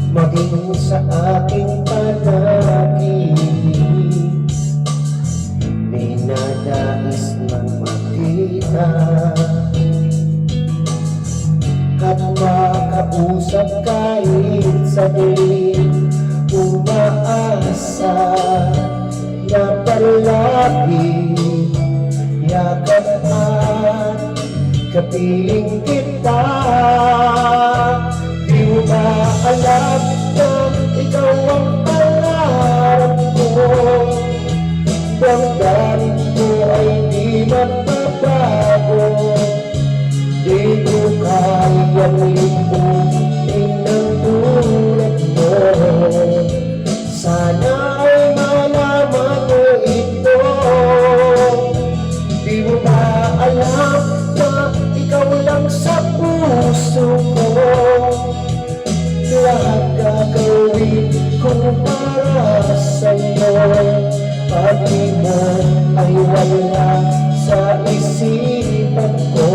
Maging sa aking panaginip, may nadais mang makita at makausap kahit saglit. Umaasa na palagi yakap at kapiling kita. Di mo ba alam na ikaw ang pangarap ko? Damdamin ko ay di magbabago. Di ko kayang limutin ng tulad mo. Sana ay malaman mo ito. Di mo ba alam na ikaw lang sa puso ko? Lahat gagawin ko para sa'yo. Pag-ibig mo ay wala sa isipan ko.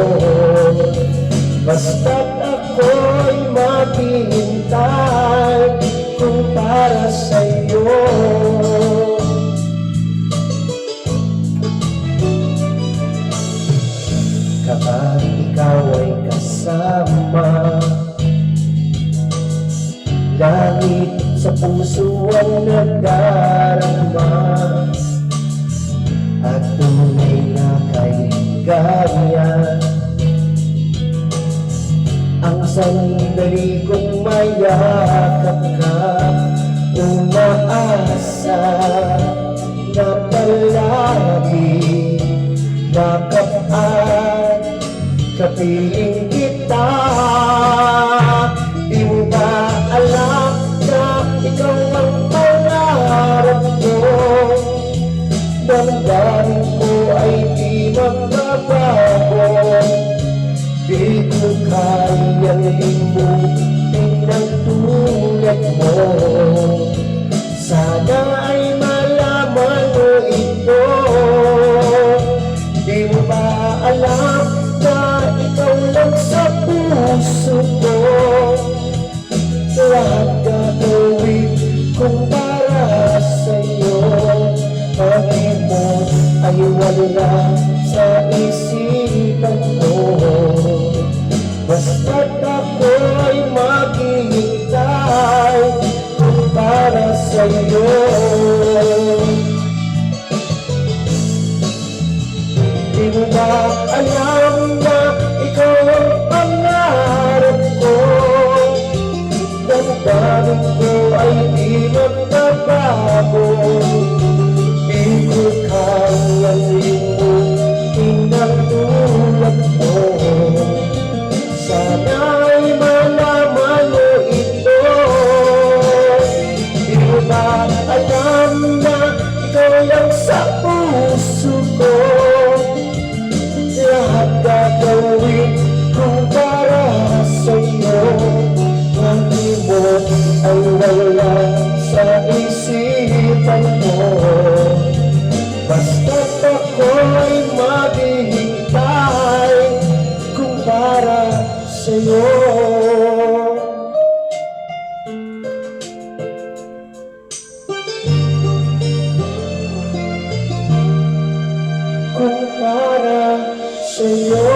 Basta't ako'y maghihintay kung para sa'yo. Kapag ikaw ay kasama, langit sa puso ang nagdarama at tunay na kaligayahan. Ang sandali kong mayakap ka, umaasa na palagi yakap at kapiling kita. Di mo ba alam na ikaw ang pangarap ko? Damdamin ko ay di magbabago. Di ko kayang limutin ng tulad mo. Sana ay malaman mo ito. Di mo ba alam na ikaw lang sa puso ko? Lahat gagawin kung para sa'yo. Pag-ibig mo ay wala sa isipan ko. Basta't ako'y maghihintay kung para sa'yo. Di mo ba alam na ikaw ang pangarap ko? Damdamin ko ay di magbabago. Di ko kayang limutin ang tulad mo. Sana ay malaman mo ito. Di mo ba alam na ikaw lang sa puso ko? Lahat gagawin kung para sa'yo. Pag-ibig mo ay wala sa isipan mo. Basta't ako'y maghihintay kung para sa'yo. Kung para sa'yo.